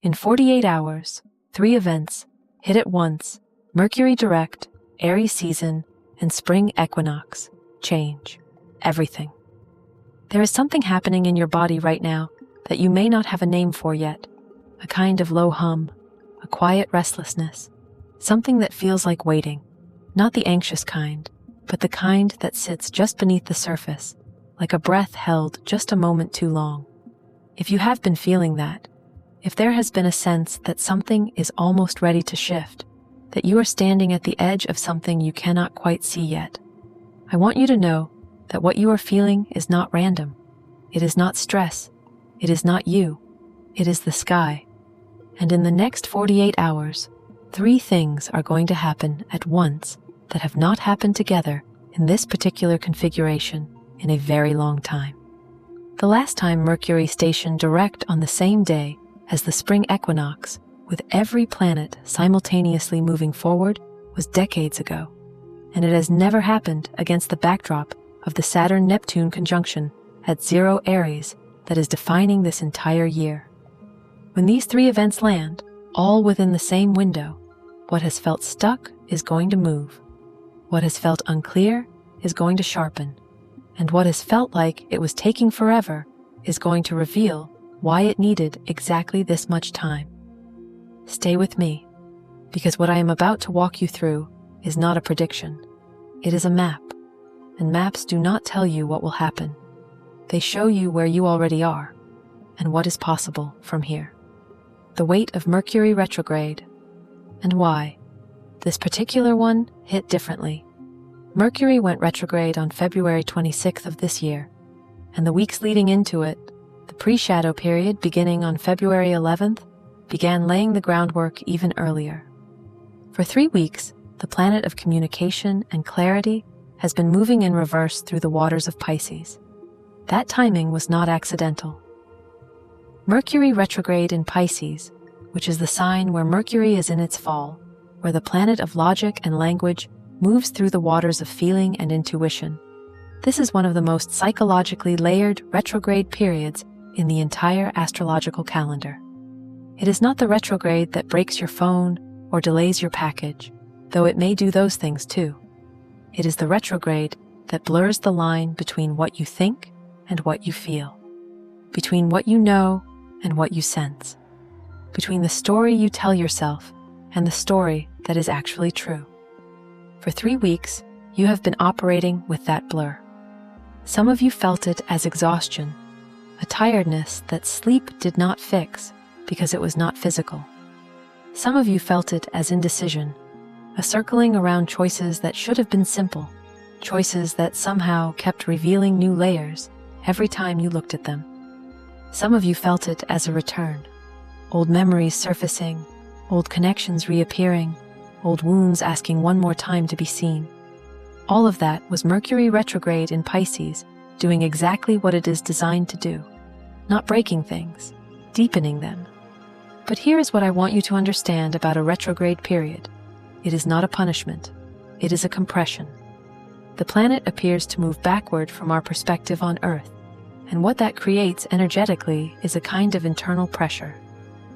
In 48 hours, 3 events hit at once: Mercury Direct, Aries season, and spring equinox. Change everything. There is something happening in your body right now that you may not have a name for yet. A kind of low hum, a quiet restlessness, something that feels like waiting. Not the anxious kind, but the kind that sits just beneath the surface, like a breath held just a moment too long. If you have been feeling that, if there has been a sense that something is almost ready to shift, that you are standing at the edge of something you cannot quite see yet, I want you to know that what you are feeling is not random. It is not stress. It is not you. It is the sky. And in the next 48 hours, 3 things are going to happen at once that have not happened together in this particular configuration in a very long time. The last time Mercury stationed direct on the same day as the spring equinox, with every planet simultaneously moving forward, was decades ago, and it has never happened against the backdrop of the Saturn-Neptune conjunction at 0 Aries that is defining this entire year. When these 3 events land, all within the same window, what has felt stuck is going to move. What has felt unclear is going to sharpen, and what has felt like it was taking forever is going to reveal why it needed exactly this much time. Stay with me, because what I am about to walk you through is not a prediction. It is a map, and maps do not tell you what will happen. They show you where you already are, and what is possible from here. The weight of Mercury retrograde, and why. This particular one hit differently. Mercury went retrograde on February 26th of this year, and the weeks leading into it, the pre-shadow period beginning on February 11th, began laying the groundwork even earlier. For 3 weeks, the planet of communication and clarity has been moving in reverse through the waters of Pisces. That timing was not accidental. Mercury retrograde in Pisces, which is the sign where Mercury is in its fall, where the planet of logic and language moves through the waters of feeling and intuition. This is one of the most psychologically layered retrograde periods in the entire astrological calendar. It is not the retrograde that breaks your phone or delays your package, though it may do those things too. It is the retrograde that blurs the line between what you think and what you feel, between what you know and what you sense, between the story you tell yourself and the story that is actually true. For 3 weeks, you have been operating with that blur. Some of you felt it as exhaustion, a tiredness that sleep did not fix because it was not physical. Some of you felt it as indecision, a circling around choices that should have been simple, choices that somehow kept revealing new layers every time you looked at them. Some of you felt it as a return, old memories surfacing, old connections reappearing, old wounds asking one more time to be seen. All of that was Mercury retrograde in Pisces, doing exactly what it is designed to do, not breaking things, deepening them. But here is what I want you to understand about a retrograde period. It is not a punishment. It is a compression. The planet appears to move backward from our perspective on Earth, and what that creates energetically is a kind of internal pressure.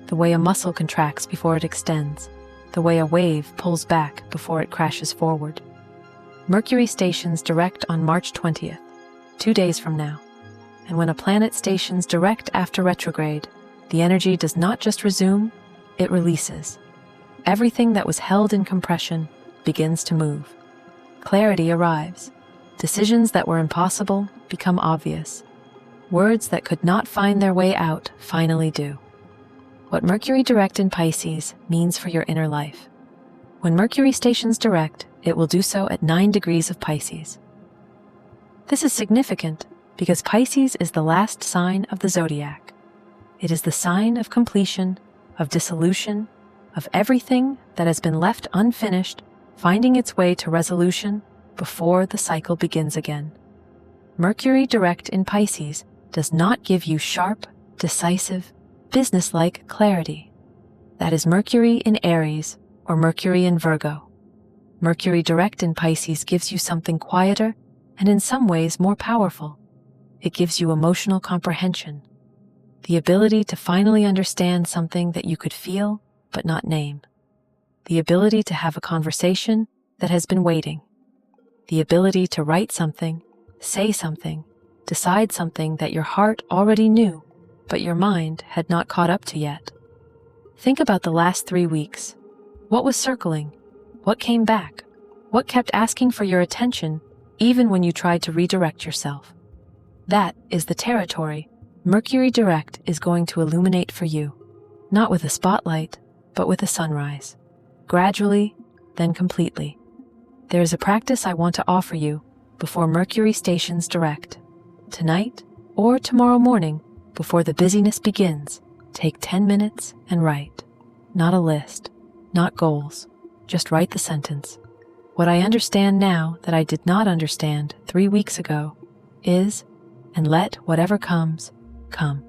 The way a muscle contracts before it extends, the way a wave pulls back before it crashes forward. Mercury stations direct on March 20th, 2 days from now. And when a planet stations direct after retrograde, the energy does not just resume, it releases. Everything that was held in compression begins to move. Clarity arrives. Decisions that were impossible become obvious. Words that could not find their way out finally do. What Mercury direct in Pisces means for your inner life. When Mercury stations direct, it will do so at 9 degrees of Pisces. This is significant because Pisces is the last sign of the zodiac. It is the sign of completion, of dissolution, of everything that has been left unfinished, finding its way to resolution before the cycle begins again. Mercury direct in Pisces does not give you sharp, decisive, businesslike clarity. That is Mercury in Aries or Mercury in Virgo. Mercury direct in Pisces gives you something quieter and in some ways more powerful. It gives you emotional comprehension. The ability to finally understand something that you could feel but not name. The ability to have a conversation that has been waiting. The ability to write something, say something, decide something that your heart already knew, but your mind had not caught up to yet. Think about the last 3 weeks. What was circling? What came back? What kept asking for your attention, even when you tried to redirect yourself? That is the territory Mercury Direct is going to illuminate for you, not with a spotlight, but with a sunrise. Gradually, then completely. There is a practice I want to offer you before Mercury stations direct. Tonight or tomorrow morning, before the busyness begins, take 10 minutes and write. Not a list, not goals, just write the sentence. What I understand now that I did not understand 3 weeks ago is, and let whatever comes, come.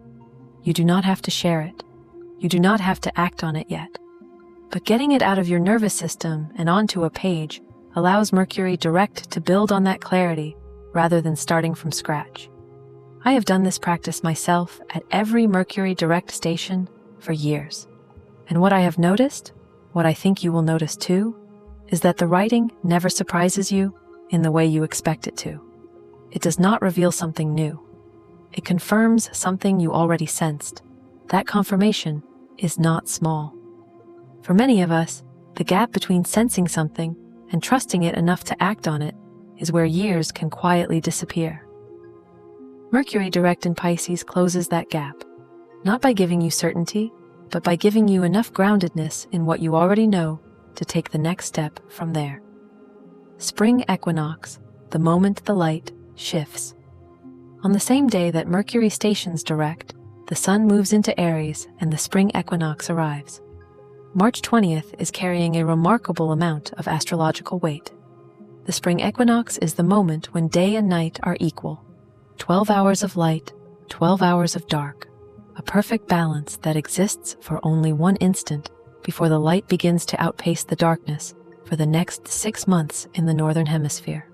You do not have to share it. You do not have to act on it yet. But getting it out of your nervous system and onto a page allows Mercury Direct to build on that clarity rather than starting from scratch. I have done this practice myself at every Mercury Direct station for years. And what I have noticed, what I think you will notice too, is that the writing never surprises you in the way you expect it to. It does not reveal something new. It confirms something you already sensed. That confirmation is not small. For many of us, the gap between sensing something and trusting it enough to act on it is where years can quietly disappear. Mercury Direct in Pisces closes that gap, not by giving you certainty, but by giving you enough groundedness in what you already know to take the next step from there. Spring Equinox, the moment the light shifts. On the same day that Mercury stations direct, the Sun moves into Aries and the spring equinox arrives. March 20th is carrying a remarkable amount of astrological weight. The spring equinox is the moment when day and night are equal. 12 hours of light, 12 hours of dark, a perfect balance that exists for only one instant before the light begins to outpace the darkness for the next 6 months in the Northern Hemisphere.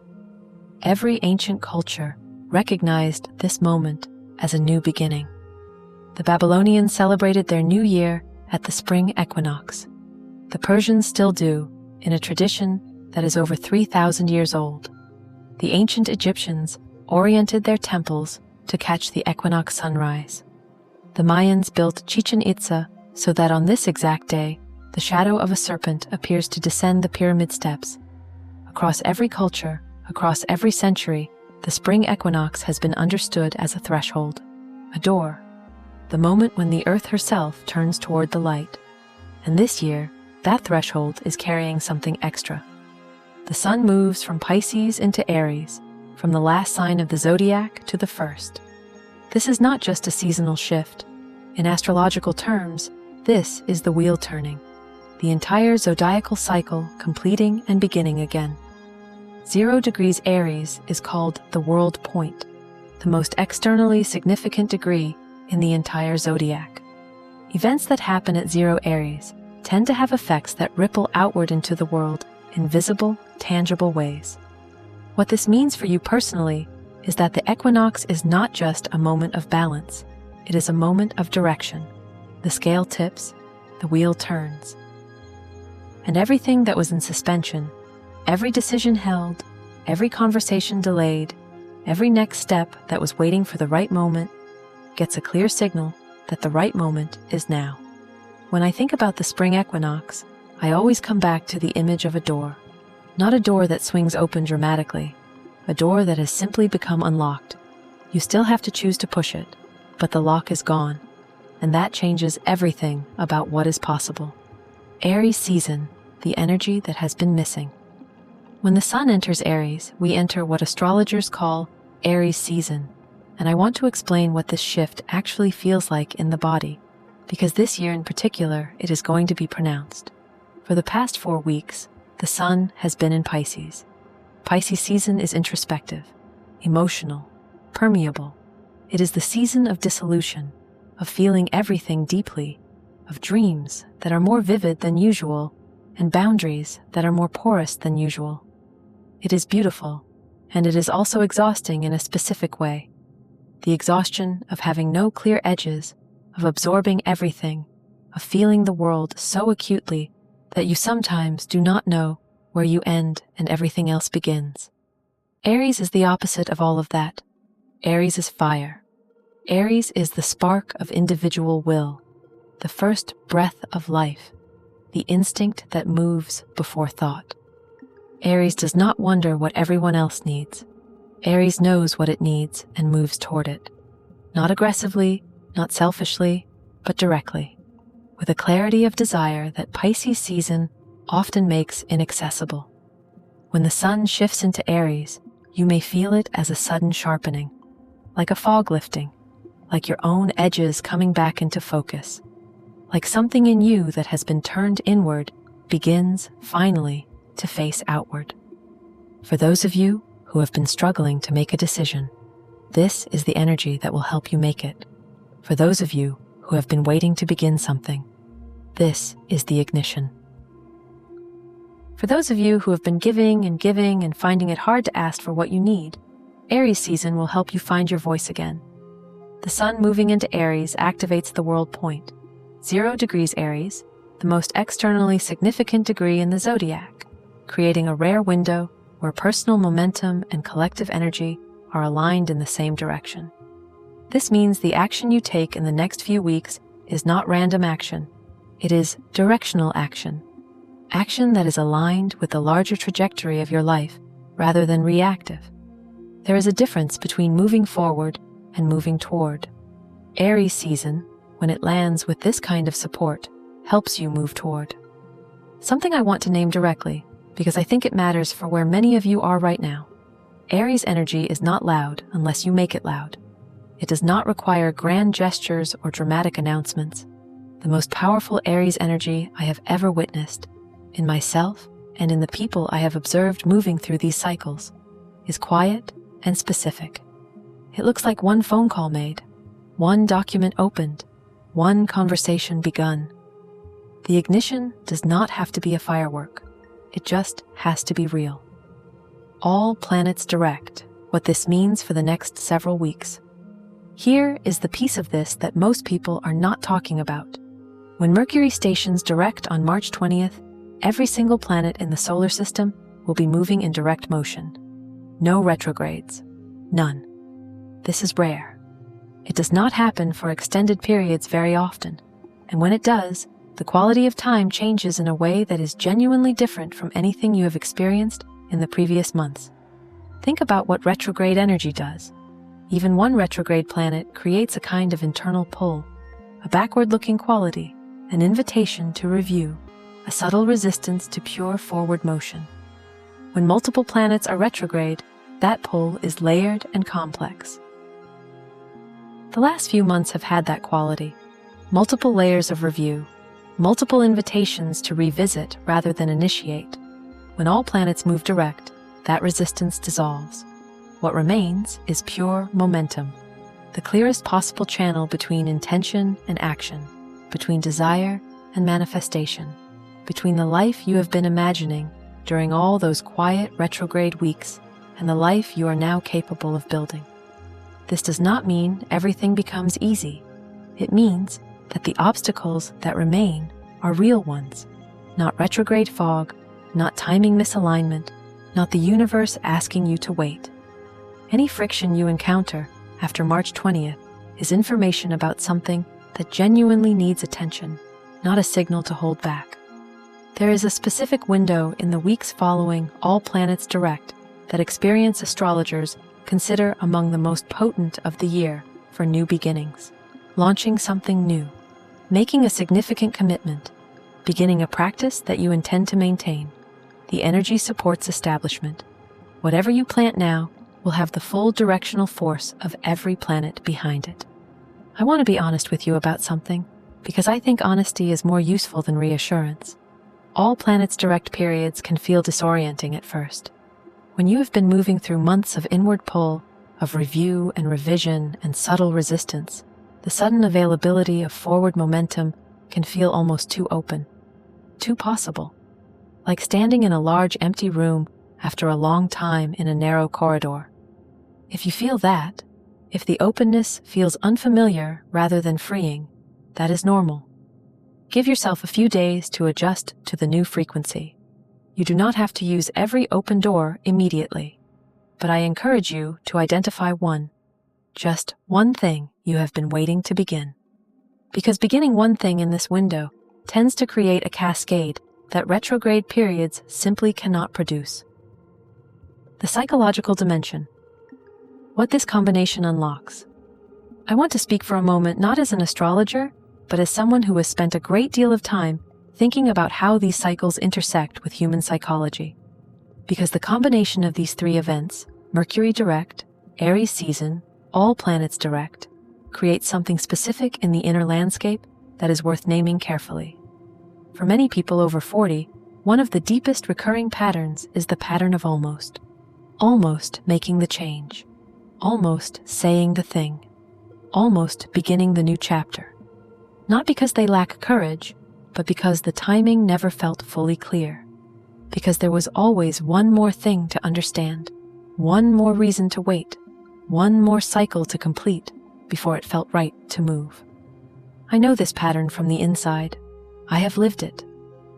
Every ancient culture recognized this moment as a new beginning. The Babylonians celebrated their new year at the spring equinox. The Persians still do, in a tradition that is over 3,000 years old. The ancient Egyptians oriented their temples to catch the equinox sunrise. The Mayans built Chichen Itza so that on this exact day, the shadow of a serpent appears to descend the pyramid steps. Across every culture, across every century, the spring equinox has been understood as a threshold, a door, the moment when the earth herself turns toward the light. And this year, that threshold is carrying something extra. The Sun moves from Pisces into Aries, from the last sign of the zodiac to the first. This is not just a seasonal shift. In astrological terms, this is the wheel turning, the entire zodiacal cycle completing and beginning again. 0 degrees Aries is called the world point, the most externally significant degree in the entire zodiac. Events that happen at 0 Aries tend to have effects that ripple outward into the world in visible, tangible ways. What this means for you personally is that the equinox is not just a moment of balance, it is a moment of direction. The scale tips, the wheel turns. And everything that was in suspension, every decision held, every conversation delayed, every next step that was waiting for the right moment, gets a clear signal that the right moment is now. When I think about the spring equinox, I always come back to the image of a door. Not a door that swings open dramatically, a door that has simply become unlocked. You still have to choose to push it, but the lock is gone, and that changes everything about what is possible. Aries season, the energy that has been missing. When the Sun enters Aries, we enter what astrologers call Aries season, and I want to explain what this shift actually feels like in the body, because this year in particular, it is going to be pronounced. For the past 4 weeks, the Sun has been in Pisces. Pisces season is introspective, emotional, permeable. It is the season of dissolution, of feeling everything deeply, of dreams that are more vivid than usual, and boundaries that are more porous than usual. It is beautiful, and it is also exhausting in a specific way. The exhaustion of having no clear edges of absorbing everything, of feeling the world so acutely that you sometimes do not know where you end and everything else begins. Aries is the opposite of all of that. Aries is fire. Aries is the spark of individual will, the first breath of life, the instinct that moves before thought. Aries does not wonder what everyone else needs. Aries knows what it needs and moves toward it. Not aggressively, not selfishly, but directly, with a clarity of desire that Pisces season often makes inaccessible. When the sun shifts into Aries, you may feel it as a sudden sharpening, like a fog lifting, like your own edges coming back into focus, like something in you that has been turned inward begins, finally, to face outward. For those of you who have been struggling to make a decision, this is the energy that will help you make it. For those of you who have been waiting to begin something, this is the ignition. For those of you who have been giving and finding it hard to ask for what you need, Aries season will help you find your voice again. The sun moving into Aries activates the world point, 0 degrees Aries, the most externally significant degree in the zodiac, creating a rare window where personal momentum and collective energy are aligned in the same direction. This means the action you take in the next few weeks is not random action. It is directional action. Action that is aligned with the larger trajectory of your life rather than reactive. There is a difference between moving forward and moving toward. Aries season, when it lands with this kind of support, helps you move toward. Something I want to name directly, because I think it matters for where many of you are right now. Aries energy is not loud unless you make it loud. It does not require grand gestures or dramatic announcements. The most powerful Aries energy I have ever witnessed, in myself and in the people I have observed moving through these cycles, is quiet and specific. It looks like one phone call made, one document opened, one conversation begun. The ignition does not have to be a firework. It just has to be real. All planets direct, what this means for the next several weeks. Here is the piece of this that most people are not talking about. When Mercury stations direct on March 20th, every single planet in the solar system will be moving in direct motion. No retrogrades. None. This is rare. It does not happen for extended periods very often, and when it does, the quality of time changes in a way that is genuinely different from anything you have experienced in the previous months. Think about what retrograde energy does. Even one retrograde planet creates a kind of internal pull, a backward-looking quality, an invitation to review, a subtle resistance to pure forward motion. When multiple planets are retrograde, that pull is layered and complex. The last few months have had that quality. Multiple layers of review, multiple invitations to revisit rather than initiate. When all planets move direct, that resistance dissolves. What remains is pure momentum, the clearest possible channel between intention and action, between desire and manifestation, between the life you have been imagining during all those quiet retrograde weeks and the life you are now capable of building. This does not mean everything becomes easy. It means that the obstacles that remain are real ones, not retrograde fog, not timing misalignment, not the universe asking you to wait. Any friction you encounter after March 20th is information about something that genuinely needs attention, not a signal to hold back. There is a specific window in the weeks following all planets direct that experienced astrologers consider among the most potent of the year for new beginnings, launching something new, making a significant commitment, beginning a practice that you intend to maintain. The energy supports establishment. Whatever you plant now will have the full directional force of every planet behind it. I want to be honest with you about something, because I think honesty is more useful than reassurance. All planets direct periods can feel disorienting at first. When you have been moving through months of inward pull, of review and revision and subtle resistance, the sudden availability of forward momentum can feel almost too open, too possible, like standing in a large empty room after a long time in a narrow corridor. If you feel that, if the openness feels unfamiliar rather than freeing, That is normal. Give yourself a few days to adjust to the new frequency. You do not have to use every open door immediately, but I encourage you to identify just one thing you have been waiting to begin. Because beginning one thing in this window tends to create a cascade that retrograde periods simply cannot produce. The psychological dimension. What this combination unlocks. I want to speak for a moment not as an astrologer, but as someone who has spent a great deal of time thinking about how these cycles intersect with human psychology. Because the combination of these three events, Mercury direct, Aries season, all planets direct, creates something specific in the inner landscape that is worth naming carefully. For many people over 40, one of the deepest recurring patterns is the pattern of almost. Almost making the change. Almost saying the thing. Almost beginning the new chapter. Not because they lack courage, but because the timing never felt fully clear. Because there was always one more thing to understand, one more reason to wait, one more cycle to complete before it felt right to move. I know this pattern from the inside. I have lived it.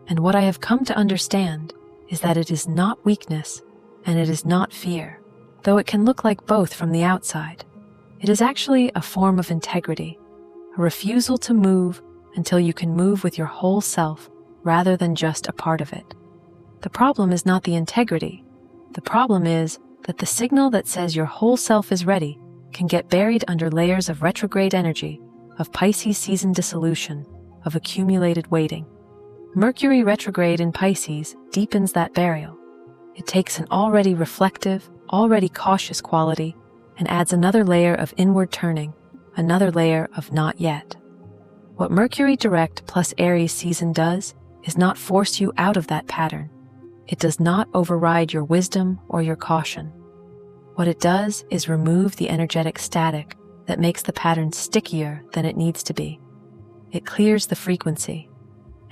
And what I have come to understand is that it is not weakness and it is not fear, though it can look like both from the outside. It is actually a form of integrity, a refusal to move until you can move with your whole self rather than just a part of it. The problem is not the integrity. The problem is that the signal that says your whole self is ready can get buried under layers of retrograde energy, of Pisces season dissolution, of accumulated waiting. Mercury retrograde in Pisces deepens that burial. It takes an already reflective, already cautious quality and adds another layer of inward turning, another layer of not yet. What Mercury direct plus Aries season does is not force you out of that pattern. It does not override your wisdom or your caution. What it does is remove the energetic static that makes the pattern stickier than it needs to be. It clears the frequency.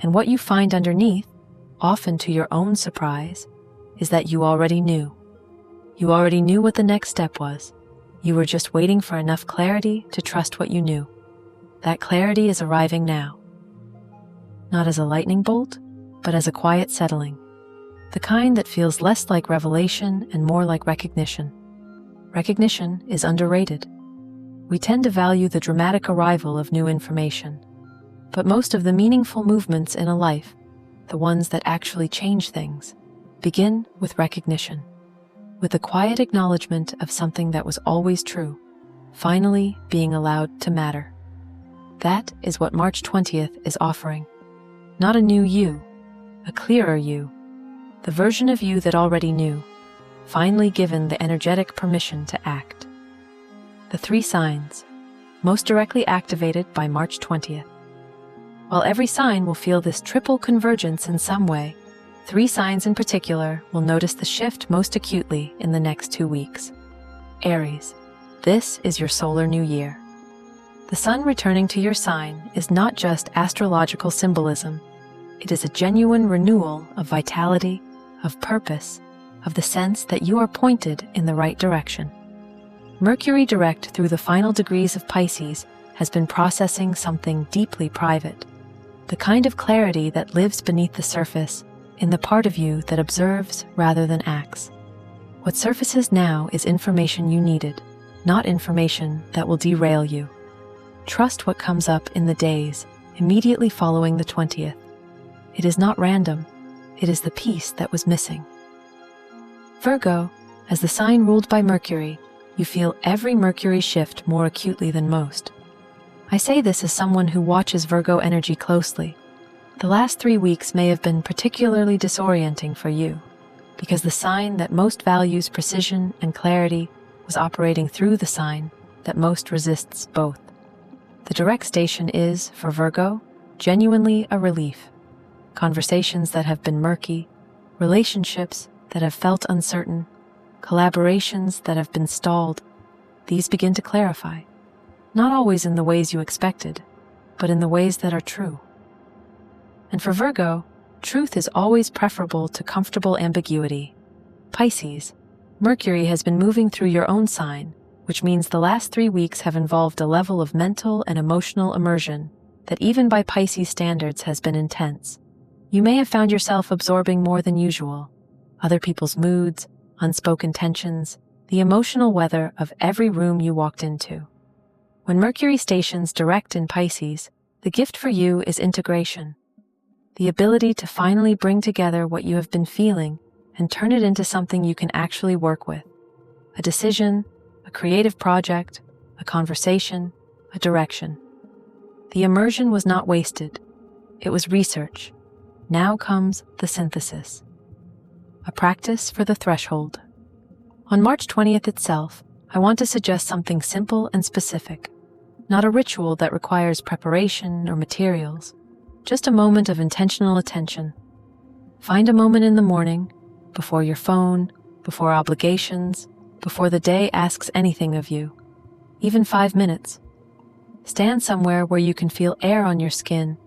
And what you find underneath, often to your own surprise, is that you already knew. You already knew what the next step was. You were just waiting for enough clarity to trust what you knew. That clarity is arriving now. Not as a lightning bolt, but as a quiet settling. The kind that feels less like revelation and more like recognition. Recognition is underrated. We tend to value the dramatic arrival of new information. But most of the meaningful movements in a life, the ones that actually change things, begin with recognition. With the quiet acknowledgement of something that was always true, finally being allowed to matter. That is what March 20th is offering. Not a new you, a clearer you, the version of you that already knew, finally given the energetic permission to act. The three signs, most directly activated by March 20th. While every sign will feel this triple convergence in some way, three signs in particular will notice the shift most acutely in the next 2 weeks. Aries, this is your solar new year. The sun returning to your sign is not just astrological symbolism. It is a genuine renewal of vitality, of purpose, of the sense that you are pointed in the right direction. Mercury direct through the final degrees of Pisces has been processing something deeply private, the kind of clarity that lives beneath the surface, in the part of you that observes rather than acts. What surfaces now is information you needed, not information that will derail you. Trust what comes up in the days immediately following the 20th. It is not random, it is the piece that was missing. Virgo, as the sign ruled by Mercury, you feel every Mercury shift more acutely than most. I say this as someone who watches Virgo energy closely. The last 3 weeks may have been particularly disorienting for you, because the sign that most values precision and clarity was operating through the sign that most resists both. The direct station is, for Virgo, genuinely a relief. Conversations that have been murky, relationships that have felt uncertain, collaborations that have been stalled, these begin to clarify. Not always in the ways you expected, but in the ways that are true. And for Virgo, truth is always preferable to comfortable ambiguity. Pisces, Mercury has been moving through your own sign, which means the last 3 weeks have involved a level of mental and emotional immersion that even by Pisces standards has been intense. You may have found yourself absorbing more than usual, other people's moods, unspoken tensions, the emotional weather of every room you walked into. When Mercury stations direct in Pisces, the gift for you is integration, the ability to finally bring together what you have been feeling and turn it into something you can actually work with. A decision, a creative project, a conversation, a direction. The immersion was not wasted. It was research. Now comes the synthesis. A practice for the threshold. On March 20th itself, I want to suggest something simple and specific. Not a ritual that requires preparation or materials, just a moment of intentional attention. Find a moment in the morning, before your phone, before obligations, before the day asks anything of you. Even 5 minutes. Stand somewhere where you can feel air on your skin,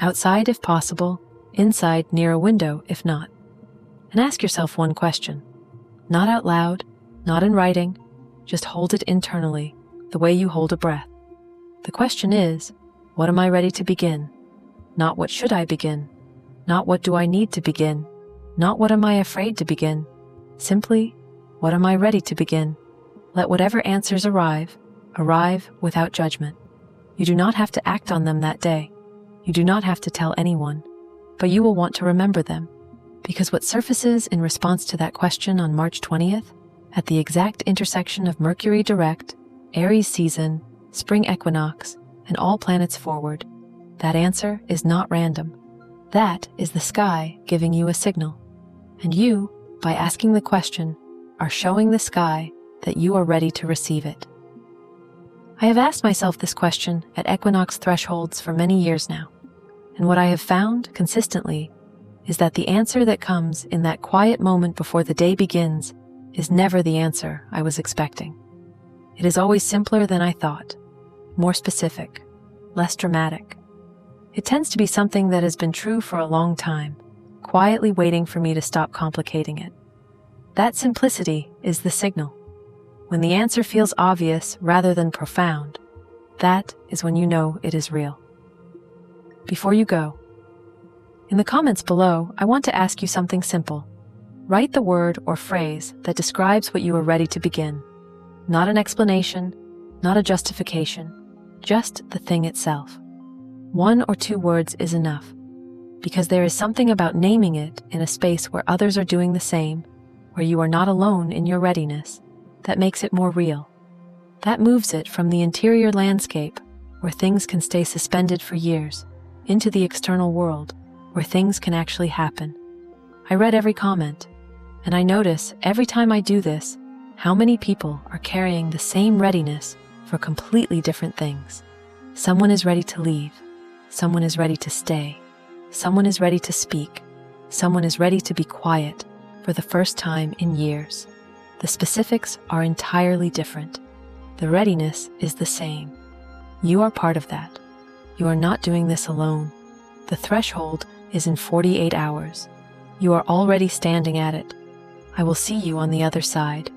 outside if possible, inside near a window if not. And ask yourself one question. Not out loud, not in writing, just hold it internally, the way you hold a breath. The question is, what am I ready to begin? Not what should I begin? Not what do I need to begin? Not what am I afraid to begin? Simply, what am I ready to begin? Let whatever answers arrive without judgment. You do not have to act on them that day. You do not have to tell anyone, but you will want to remember them. Because what surfaces in response to that question on March 20th, at the exact intersection of Mercury Direct, Aries season, spring equinox, and all planets forward, that answer is not random. That is the sky giving you a signal. And you, by asking the question, are showing the sky that you are ready to receive it. I have asked myself this question at equinox thresholds for many years now, and what I have found consistently is that the answer that comes in that quiet moment before the day begins is never the answer I was expecting. It is always simpler than I thought, more specific, less dramatic. It tends to be something that has been true for a long time, quietly waiting for me to stop complicating it. That simplicity is the signal. When the answer feels obvious rather than profound, that is when you know it is real. Before you go, in the comments below, I want to ask you something simple. Write the word or phrase that describes what you are ready to begin. Not an explanation, not a justification, just the thing itself. 1 or 2 words is enough, because there is something about naming it in a space where others are doing the same, where you are not alone in your readiness, that makes it more real. That moves it from the interior landscape, where things can stay suspended for years, into the external world, where things can actually happen. I read every comment, and I notice every time I do this, how many people are carrying the same readiness for completely different things. Someone is ready to leave. Someone is ready to stay. Someone is ready to speak. Someone is ready to be quiet for the first time in years. The specifics are entirely different. The readiness is the same. You are part of that. You are not doing this alone. The threshold is in 48 hours. You are already standing at it. I will see you on the other side.